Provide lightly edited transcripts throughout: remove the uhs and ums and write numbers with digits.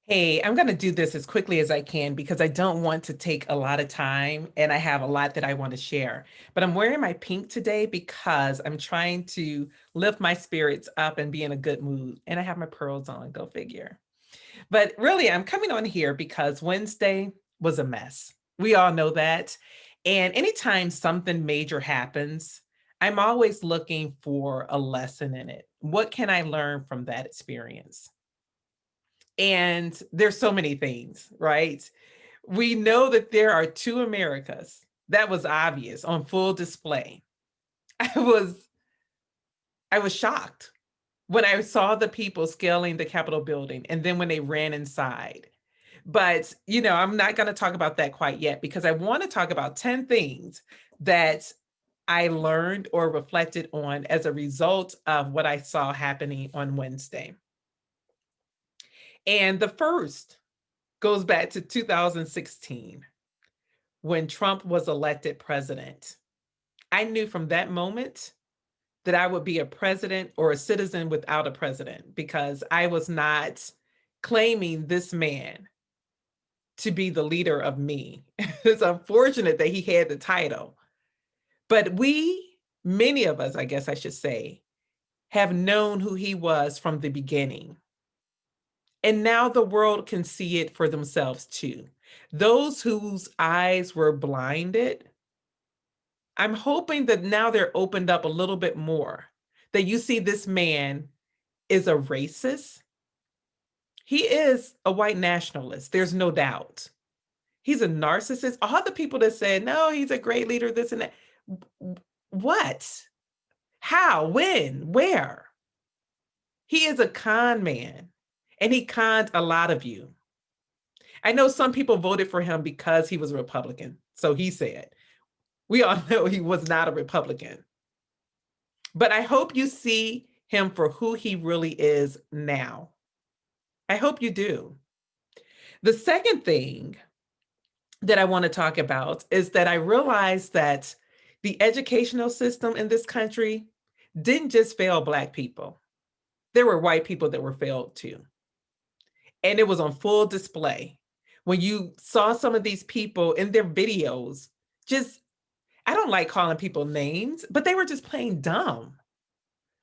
Hey, I'm going to do this as quickly as I can because I don't want to take a lot of time and I have a lot that I want to share. But I'm wearing my pink today because I'm trying to lift my spirits up and be in a good mood. And I have my pearls on, go figure. But really, I'm coming on here because Wednesday was a mess. We all know that. And anytime something major happens, I'm always looking for a lesson in it. What can I learn from that experience? And there's so many things, right? We know that there are two Americas. That was obvious on full display. I was I was shocked when I saw the people scaling the Capitol building and then when they ran inside. But, I'm not going to talk about that quite yet because I want to talk about 10 things that I learned or reflected on as a result of what I saw happening on Wednesday. And the first goes back to 2016 when Trump was elected president. I knew from that moment that I would be a president or a citizen without a president because I was not claiming this man to be the leader of me. It's unfortunate that he had the title, but many of us, I guess I should say, have known who he was from the beginning. And now the world can see it for themselves too. Those whose eyes were blinded, I'm hoping that now they're opened up a little bit more, that you see this man is a racist. He is a white nationalist. There's no doubt. He's a narcissist. All the people that said, no, he's a great leader, this and that. What? How? When? Where? He is a con man and he conned a lot of you. I know some people voted for him because he was a Republican. So he said, we all know he was not a Republican. But I hope you see him for who he really is now. I hope you do. The second thing that I want to talk about is that I realized that the educational system in this country didn't just fail Black people. There were white people that were failed too. And it was on full display. When you saw some of these people in their videos, just, I don't like calling people names, but they were just playing dumb.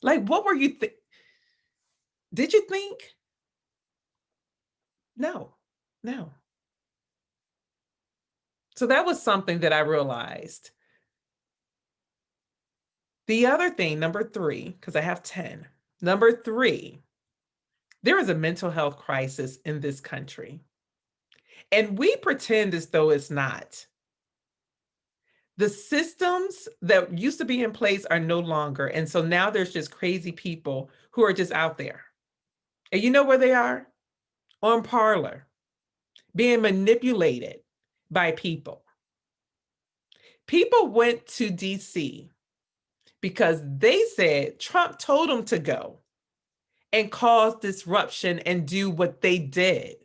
Like, what were you did you think? No, no. So that was something that I realized. The other thing, number 3, because I have 10. Number 3, there is a mental health crisis in this country. And we pretend as though it's not. The systems that used to be in place are no longer. And so now there's just crazy people who are just out there. And you know where they are? On Parler, being manipulated by people. People went to DC because they said Trump told them to go and cause disruption and do what they did.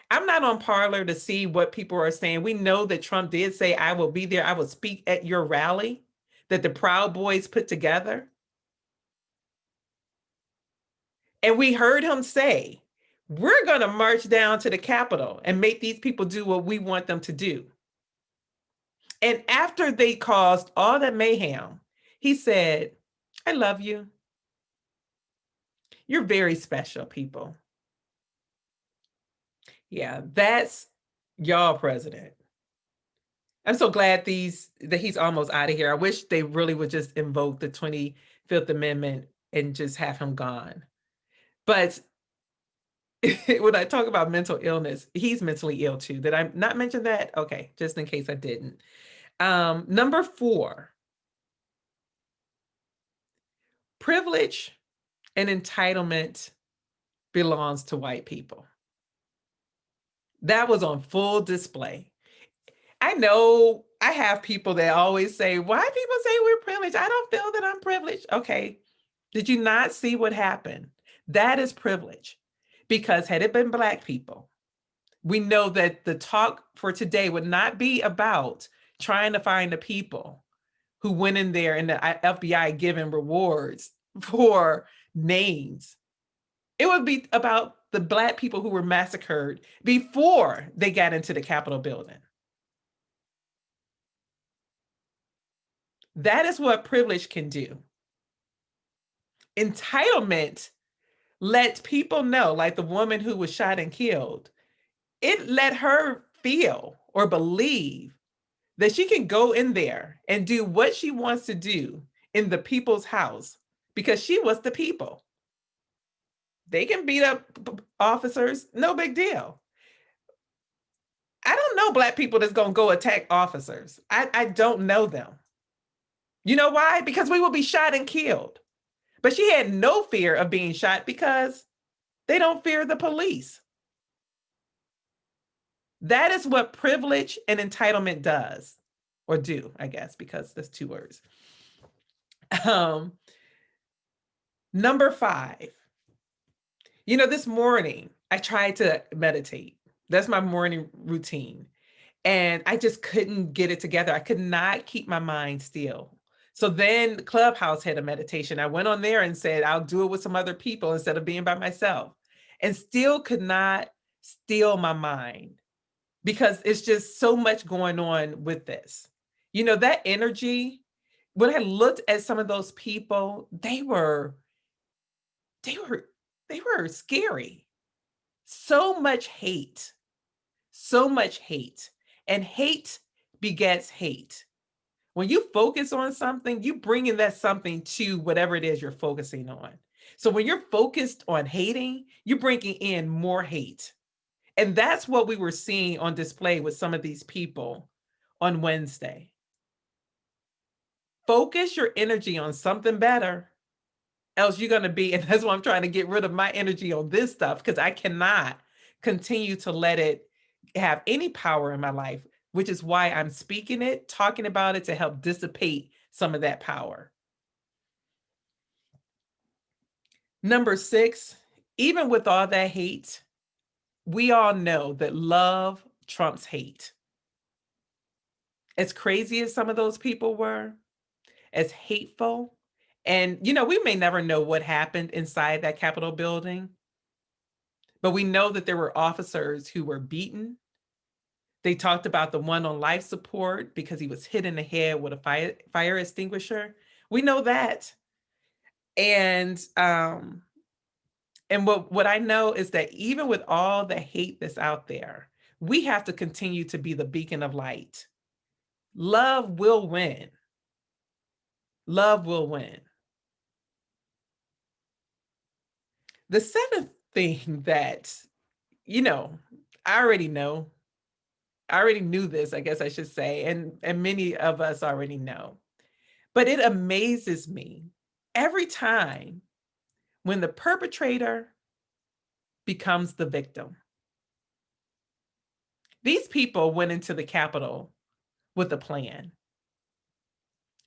I'm not on Parler to see what people are saying. We know that Trump did say, I will be there. I will speak at your rally that the Proud Boys put together. And we heard him say, we're going to march down to the Capitol and make these people do what we want them to do. And after they caused all that mayhem, he said, I love you. You're very special, people. Yeah, that's y'all president. I'm so glad that he's almost out of here. I wish they really would just invoke the 25th Amendment and just have him gone. But when I talk about mental illness, he's mentally ill too. Did I not mention that? Okay, just in case I didn't. Number 4, privilege and entitlement belongs to white people. That was on full display. I know I have people that always say, why people say we're privileged? I don't feel that I'm privileged. Okay. Did you not see what happened? That is privilege. Because had it been Black people, we know that the talk for today would not be about trying to find the people who went in there and the FBI giving rewards for names. It would be about the Black people who were massacred before they got into the Capitol building. That is what privilege can do. Entitlement lets people know, like the woman who was shot and killed, it let her feel or believe that she can go in there and do what she wants to do in the people's house because she was the people. They can beat up officers, no big deal. I don't know Black people that's going to go attack officers. I don't know them. You know why? Because we will be shot and killed. But she had no fear of being shot because they don't fear the police. That is what privilege and entitlement does, or do, I guess, because there's two words. Um, Number 5, this morning I tried to meditate. That's my morning routine. And I just couldn't get it together. I could not keep my mind still. So then Clubhouse had a meditation. I went on there and said, I'll do it with some other people instead of being by myself, and still could not steal my mind because it's just so much going on with this. That energy, when I looked at some of those people, they were they were scary. So much hate. So much hate. And hate begets hate. When you focus on something, you bring in that something to whatever it is you're focusing on. So when you're focused on hating, you're bringing in more hate. And that's what we were seeing on display with some of these people on Wednesday. Focus your energy on something better, else you're going to be, and that's why I'm trying to get rid of my energy on this stuff, because I cannot continue to let it have any power in my life, which is why I'm speaking it, talking about it to help dissipate some of that power. Number 6, even with all that hate, we all know that love trumps hate. As crazy as some of those people were, as hateful, and we may never know what happened inside that Capitol building, but we know that there were officers who were beaten. They talked about the one on life support because he was hit in the head with a fire extinguisher. We know that. And what I know is that even with all the hate that's out there, we have to continue to be the beacon of light. Love will win. Love will win. The 7th thing that, I already know, I already knew this, I guess I should say, and many of us already know. But it amazes me every time when the perpetrator becomes the victim. These people went into the Capitol with a plan.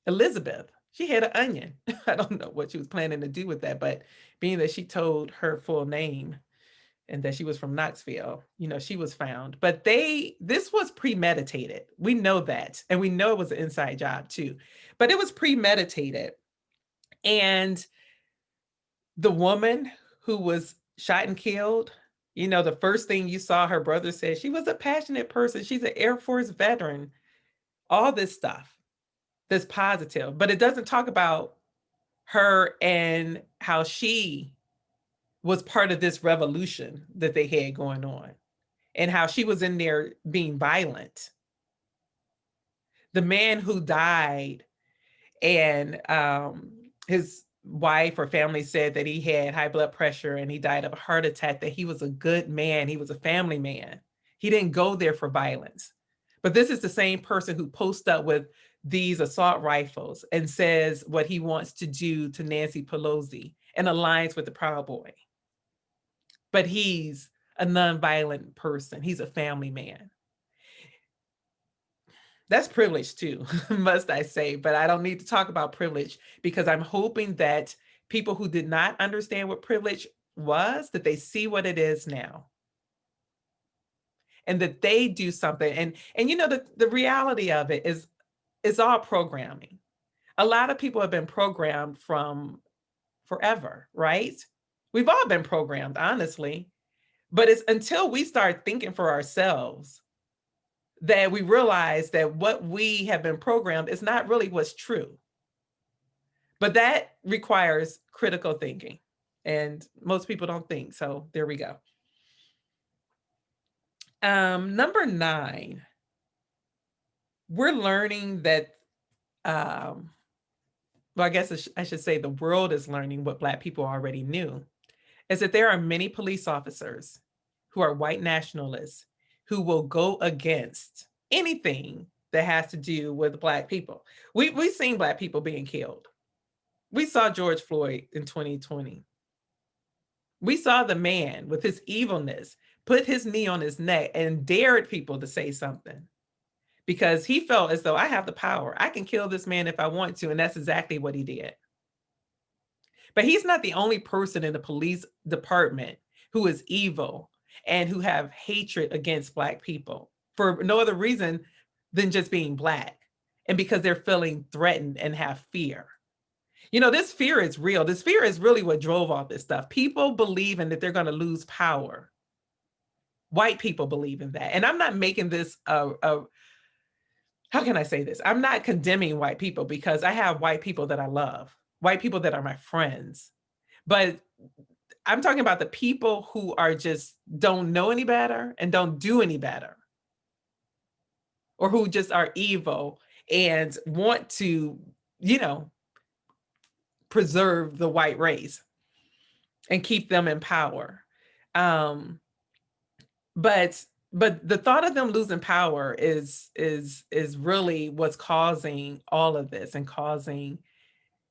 Elizabeth, she had an onion. I don't know what she was planning to do with that, but being that she told her full name and that she was from Knoxville, she was found. But this was premeditated. We know that. And we know it was an inside job too. But it was premeditated. And the woman who was shot and killed, the first thing you saw her brother said, she was a passionate person. She's an Air Force veteran. All this stuff that's positive. But it doesn't talk about her and how she was part of this revolution that they had going on and how she was in there being violent. The man who died, and his wife or family said that he had high blood pressure and he died of a heart attack, that he was a good man. He was a family man. He didn't go there for violence. But this is the same person who posts up with these assault rifles and says what he wants to do to Nancy Pelosi and aligns with the Proud Boy. But he's a nonviolent person. He's a family man. That's privilege too, must I say, but I don't need to talk about privilege because I'm hoping that people who did not understand what privilege was, that they see what it is now. And that they do something. And the reality of it is it's all programming. A lot of people have been programmed from forever, right? We've all been programmed, honestly. But it's until we start thinking for ourselves that we realize that what we have been programmed is not really what's true. But that requires critical thinking. And most people don't think. So there we go. Number 9, we're learning that, well, I guess I should say the world is learning what Black people already knew, is that there are many police officers who are white nationalists who will go against anything that has to do with Black people. We've seen Black people being killed. We saw George Floyd in 2020. We saw the man with his evilness put his knee on his neck and dared people to say something because he felt as though I have the power. I can kill this man if I want to. And that's exactly what he did. But he's not the only person in the police department who is evil and who have hatred against Black people for no other reason than just being Black and because they're feeling threatened and have fear. You know, this fear is real. This fear is really what drove all this stuff. People believing that they're going to lose power. White people believe in that. And I'm not making this how can I say this? I'm not condemning white people because I have white people that I love, white people that are my friends. But I'm talking about the people who are just don't know any better and don't do any better, or who just are evil and want to, you know, preserve the white race and keep them in power. But the thought of them losing power is really what's causing all of this and causing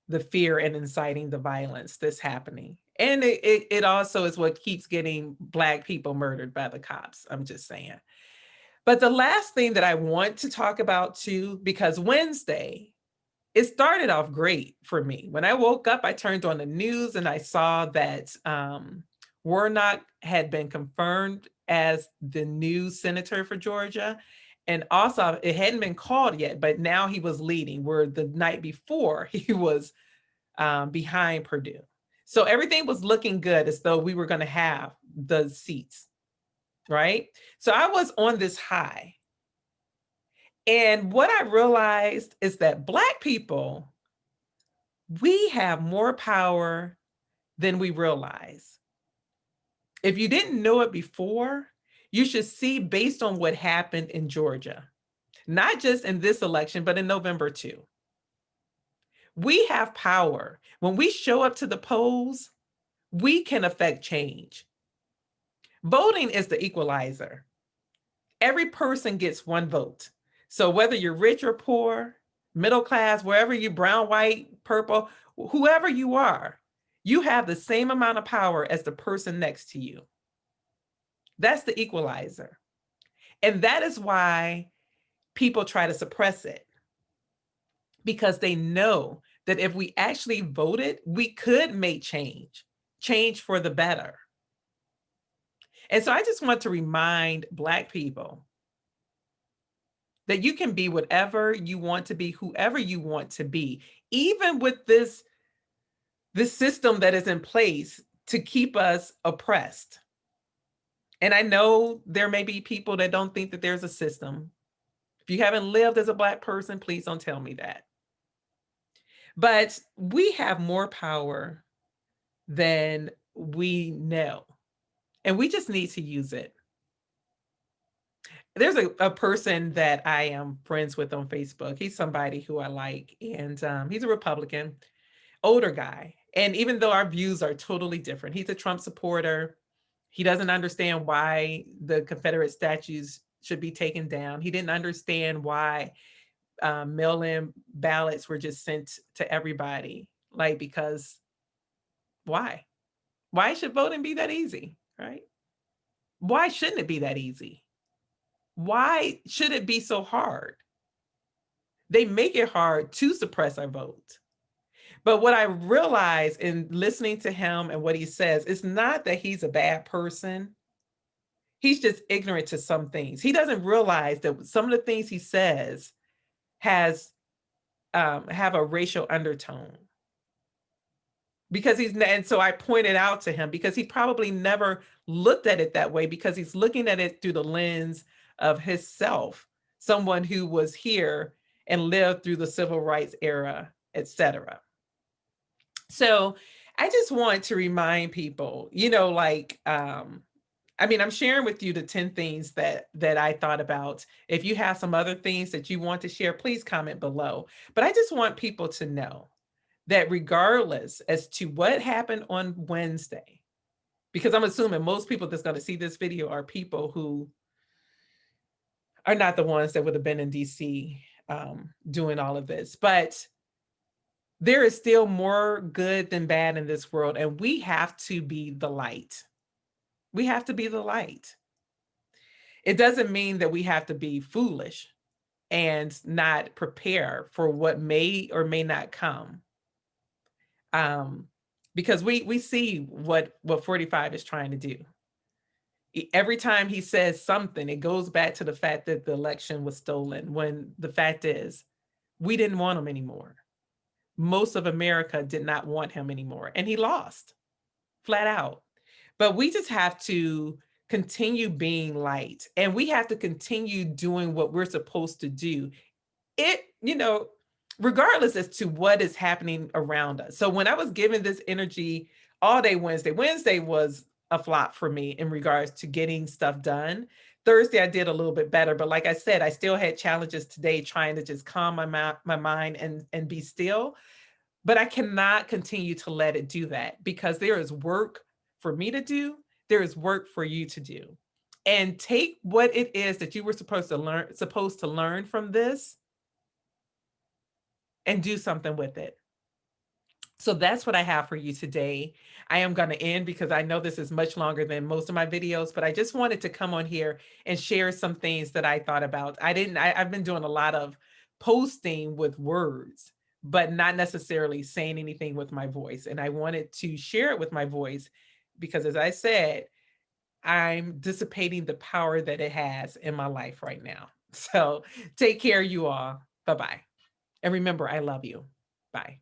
the fear and inciting the violence that's happening. And it also is what keeps getting Black people murdered by the cops. I'm just saying. But the last thing that I want to talk about too, because Wednesday, it started off great for me. When I woke up, I turned on the news and I saw that Warnock had been confirmed as the new senator for Georgia. And also, it hadn't been called yet, but now he was leading, where the night before he was behind Purdue. So everything was looking good as though we were going to have the seats, right? So I was on this high. And what I realized is that Black people, we have more power than we realize. If you didn't know it before, you should see based on what happened in Georgia, not just in this election, but in November too. We have power. When we show up to the polls, we can affect change. Voting is the equalizer. Every person gets one vote. So whether you're rich or poor, middle class, wherever you brown, white, purple, whoever you are, you have the same amount of power as the person next to you. That's the equalizer. And that is why people try to suppress it, because they know that if we actually voted, we could make change for the better. And so I just want to remind Black people that you can be whatever you want to be, whoever you want to be, even with this system that is in place to keep us oppressed. And I know there may be people that don't think that there's a system. If you haven't lived as a Black person, please don't tell me that. But we have more power than we know, and we just need to use it. There's a person that I am friends with on Facebook. He's somebody who I like, and he's a Republican, older guy. And even though our views are totally different, he's a Trump supporter. He doesn't understand why the Confederate statues should be taken down. He didn't understand why mail-in ballots were just sent to everybody. Like, because why? Why should voting be that easy, right? Why shouldn't it be that easy? Why should it be so hard? They make it hard to suppress our vote. But what I realize in listening to him and what he says, it's not that he's a bad person. He's just ignorant to some things. He doesn't realize that some of the things he says have a racial undertone. because and so I pointed out to him because he probably never looked at it that way because he's looking at it through the lens of himself, someone who was here and lived through the civil rights era, etc. So I just want to remind people, like, I mean, I'm sharing with you the 10 things that I thought about. If you have some other things that you want to share, please comment below. But I just want people to know that regardless as to what happened on Wednesday, because I'm assuming most people that's going to see this video are people who are not the ones that would have been in DC doing all of this, but there is still more good than bad in this world, and we have to be the light. We have to be the light. It doesn't mean that we have to be foolish and not prepare for what may or may not come. Because we see what 45 is trying to do. Every time he says something, it goes back to the fact that the election was stolen, when the fact is we didn't want him anymore. Most of America did not want him anymore, and he lost flat out. But we just have to continue being light, and we have to continue doing what we're supposed to do. Regardless as to what is happening around us. So when I was given this energy all day Wednesday was a flop for me in regards to getting stuff done. Thursday, I did a little bit better, but like I said, I still had challenges today trying to just calm my mind and be still. But I cannot continue to let it do that because there is work for me to do. There is work for you to do. And take what it is that you were supposed to learn from this and do something with it. So that's what I have for you today. I am going to end because I know this is much longer than most of my videos, but I just wanted to come on here and share some things that I thought about. I've been doing a lot of posting with words, but not necessarily saying anything with my voice. And I wanted to share it with my voice because, as I said, I'm dissipating the power that it has in my life right now. So take care, you all. Bye-bye. And remember, I love you. Bye.